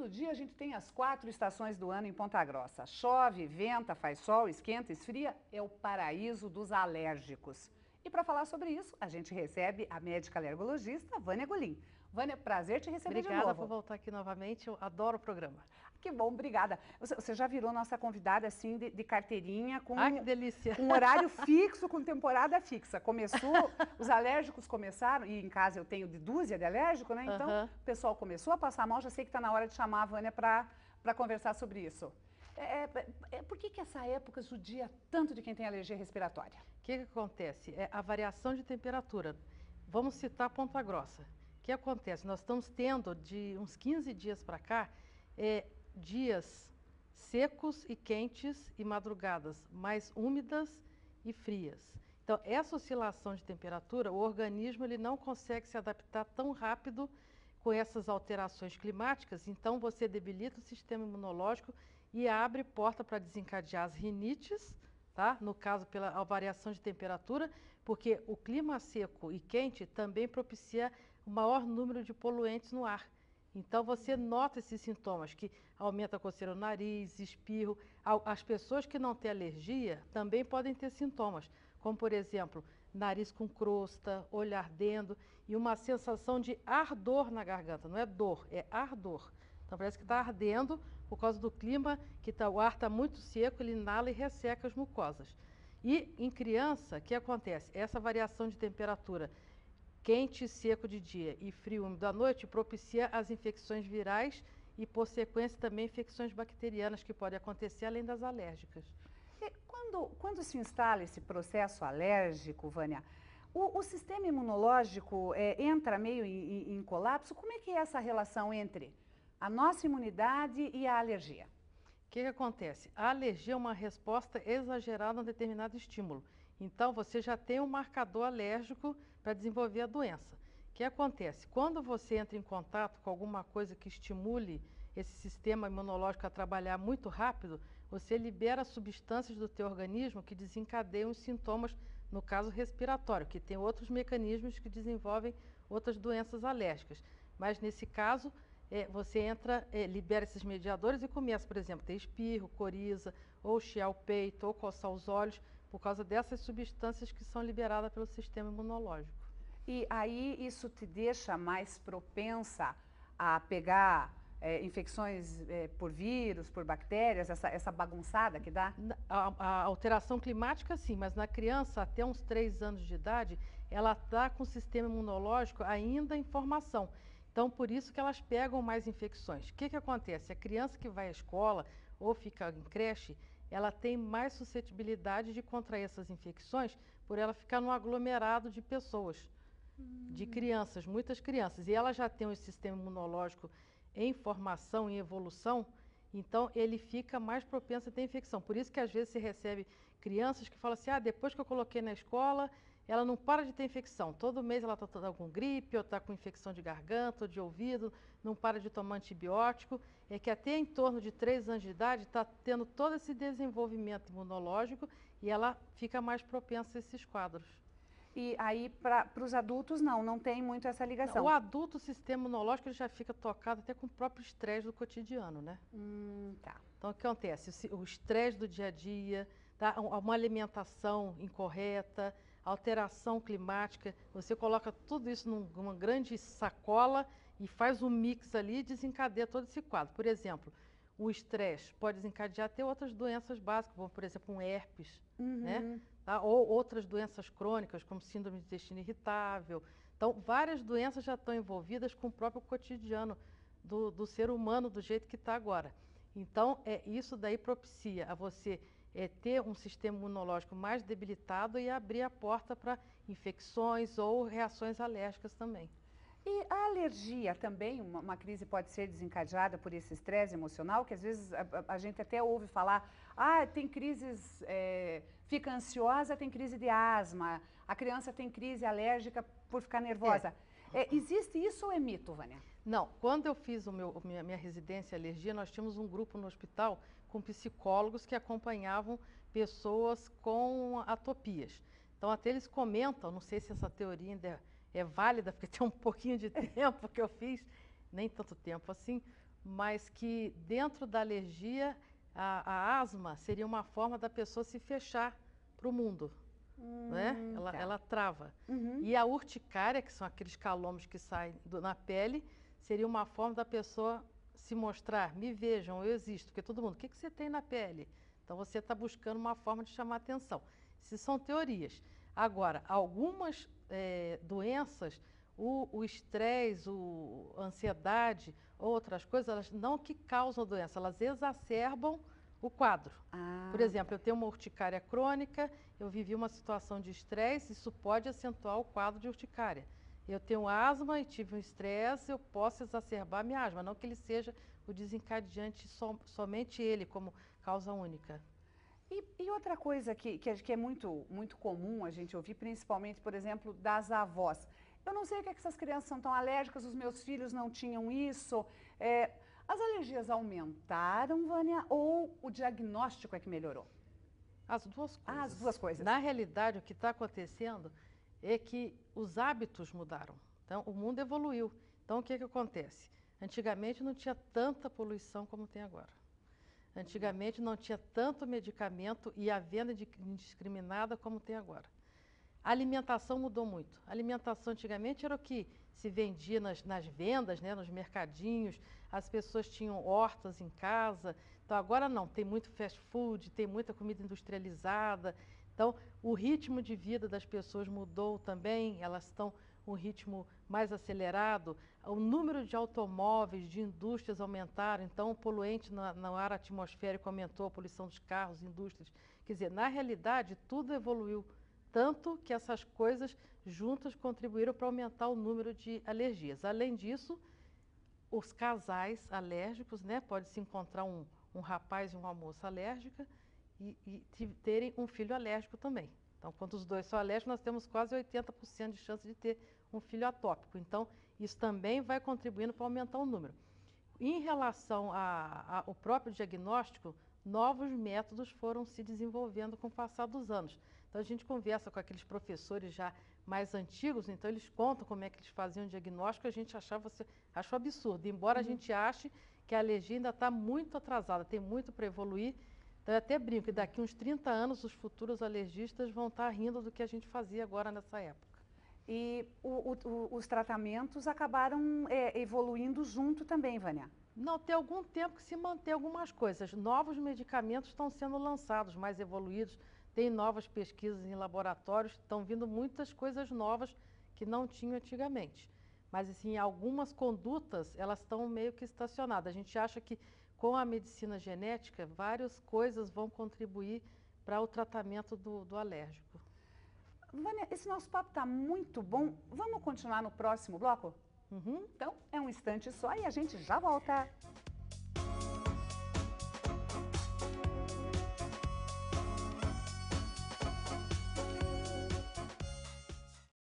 Todo dia a gente tem as 4 estações do ano em Ponta Grossa. Chove, venta, faz sol, esquenta, esfria. É o paraíso dos alérgicos. E para falar sobre isso, a gente recebe a médica alergologista Vânia Golim. Vânia, prazer te receber de novo. Obrigada por voltar aqui novamente, eu adoro o programa. Que bom, obrigada. Você já virou nossa convidada assim de carteirinha com Ai, que delícia! um horário fixo, com temporada fixa. Começou, os alérgicos começaram, e em casa eu tenho de dúzia de alérgico, né? Então o pessoal começou a passar mal, já sei que está na hora de chamar a Vânia para conversar sobre isso. Por que essa época judia tanto de quem tem alergia respiratória? O que acontece? É a variação de temperatura. Vamos citar Ponta Grossa. O que acontece? Nós estamos tendo, de uns 15 dias para cá, dias secos e quentes e madrugadas mais úmidas e frias. Então, essa oscilação de temperatura, o organismo ele não consegue se adaptar tão rápido com essas alterações climáticas, então você debilita o sistema imunológico e abre porta para desencadear as rinites, tá? No caso, pela variação de temperatura, porque o clima seco e quente também propicia o maior número de poluentes no ar. Então você nota esses sintomas, que aumenta a coceira no nariz, espirro. As pessoas que não têm alergia também podem ter sintomas, como por exemplo, nariz com crosta, olho ardendo e uma sensação de ardor na garganta. Não é dor, é ardor. Então parece que está ardendo por causa do clima, que o ar está muito seco, ele inala e resseca as mucosas. E em criança, o que acontece? Essa variação de temperatura quente e seco de dia e frio e úmido à noite propicia as infecções virais e, por sequência, também infecções bacterianas que podem acontecer, além das alérgicas. E quando se instala esse processo alérgico, Vânia, o sistema imunológico entra meio em colapso? Como é que é essa relação entre a nossa imunidade e a alergia? O que acontece? A alergia é uma resposta exagerada a um determinado estímulo. Então, você já tem um marcador alérgico para desenvolver a doença. O que acontece? Quando você entra em contato com alguma coisa que estimule esse sistema imunológico a trabalhar muito rápido, você libera substâncias do teu organismo que desencadeiam os sintomas, no caso respiratório, que tem outros mecanismos que desenvolvem outras doenças alérgicas. Mas, nesse caso, você entra, libera esses mediadores e começa, por exemplo, a ter espirro, coriza, ou chiar o peito, ou coçar os olhos, por causa dessas substâncias que são liberadas pelo sistema imunológico. E aí isso te deixa mais propensa a pegar infecções por vírus, por bactérias, essa bagunçada que dá? A alteração climática, sim, mas na criança, até uns 3 anos de idade, ela está com o sistema imunológico ainda em formação. Então, por isso que elas pegam mais infecções. O que acontece? A criança que vai à escola ou fica em creche, ela tem mais suscetibilidade de contrair essas infecções por ela ficar num aglomerado de pessoas, de crianças, muitas crianças. E ela já tem um sistema imunológico em formação, em evolução, então ele fica mais propenso a ter infecção. Por isso que às vezes você recebe crianças que falam assim, depois que eu coloquei na escola, ela não para de ter infecção. Todo mês ela está com gripe, ou está com infecção de garganta, ou de ouvido, não para de tomar antibiótico. É que até em torno de 3 anos de idade está tendo todo esse desenvolvimento imunológico e ela fica mais propensa a esses quadros. E aí, para os adultos, não tem muito essa ligação. O adulto, o sistema imunológico, ele já fica tocado até com o próprio estresse do cotidiano, né? Tá. Então, o que acontece? O estresse do dia a dia, tá? Uma alimentação incorreta, alteração climática, você coloca tudo isso numa grande sacola e faz um mix ali e desencadeia todo esse quadro. Por exemplo, o estresse pode desencadear até outras doenças básicas, como, por exemplo, um herpes, né? Tá? Ou outras doenças crônicas, como síndrome de intestino irritável. Então, várias doenças já estão envolvidas com o próprio cotidiano do ser humano, do jeito que está agora. Então, isso daí propicia a você ter um sistema imunológico mais debilitado e abrir a porta para infecções ou reações alérgicas também. E a alergia também, uma crise pode ser desencadeada por esse estresse emocional, que às vezes a gente até ouve falar, tem crises, fica ansiosa, tem crise de asma, a criança tem crise alérgica por ficar nervosa. Existe isso ou é mito, Vânia? Não, quando eu fiz minha residência em alergia, nós tínhamos um grupo no hospital com psicólogos que acompanhavam pessoas com atopias. Então até eles comentam, não sei se essa teoria ainda é válida, porque tem um pouquinho de tempo que eu fiz, nem tanto tempo assim, mas que dentro da alergia, a asma seria uma forma da pessoa se fechar para o mundo, né? Ela trava. E a urticária, que são aqueles calomos que saem na pele, seria uma forma da pessoa se mostrar, me vejam, eu existo, porque todo mundo, o que você tem na pele? Então você está buscando uma forma de chamar atenção. Isso são teorias. Agora, algumas doenças, o estresse, a ansiedade, outras coisas, elas não que causam doença, elas exacerbam o quadro. Por exemplo, eu tenho uma urticária crônica, eu vivi uma situação de estresse, isso pode acentuar o quadro de urticária. Eu tenho asma e tive um estresse, eu posso exacerbar minha asma, não que ele seja o desencadeante, somente ele, como causa única. E outra coisa que é muito comum a gente ouvir, principalmente, por exemplo, das avós. Eu não sei o que é que essas crianças são tão alérgicas, os meus filhos não tinham isso. As alergias aumentaram, Vânia, ou o diagnóstico é que melhorou? As duas coisas. As duas coisas. Na realidade, o que está acontecendo é que os hábitos mudaram. Então, o mundo evoluiu. Então, o que acontece? Antigamente não tinha tanta poluição como tem agora. Antigamente não tinha tanto medicamento e a venda indiscriminada como tem agora. A alimentação mudou muito. A alimentação antigamente era o que se vendia nas vendas, né, nos mercadinhos, as pessoas tinham hortas em casa. Então agora não, tem muito fast food, tem muita comida industrializada. Então o ritmo de vida das pessoas mudou também, elas estão um ritmo mais acelerado, o número de automóveis, de indústrias aumentaram, então o poluente no ar atmosférico aumentou, a poluição dos carros, indústrias. Quer dizer, na realidade, tudo evoluiu, tanto que essas coisas juntas contribuíram para aumentar o número de alergias. Além disso, os casais alérgicos, né, pode-se encontrar um rapaz e uma moça alérgica e terem um filho alérgico também. Então, quando os dois são alérgicos, nós temos quase 80% de chance de ter um filho atópico. Então, isso também vai contribuindo para aumentar o número. Em relação ao próprio diagnóstico, novos métodos foram se desenvolvendo com o passar dos anos. Então, a gente conversa com aqueles professores já mais antigos, então eles contam como é que eles faziam o diagnóstico, a gente achou absurdo, embora a gente ache que a alergia ainda está muito atrasada, tem muito para evoluir. Então, eu até brinco que daqui uns 30 anos os futuros alergistas vão estar rindo do que a gente fazia agora nessa época. E os tratamentos acabaram evoluindo junto também, Vânia? Não, tem algum tempo que se mantém algumas coisas. Novos medicamentos estão sendo lançados, mais evoluídos, tem novas pesquisas em laboratórios, estão vindo muitas coisas novas que não tinham antigamente. Mas, assim, algumas condutas, elas estão meio que estacionadas. A gente acha que com a medicina genética, várias coisas vão contribuir para o tratamento do alérgico. Vânia, esse nosso papo está muito bom. Vamos continuar no próximo bloco? Então, é um instante só e a gente já volta.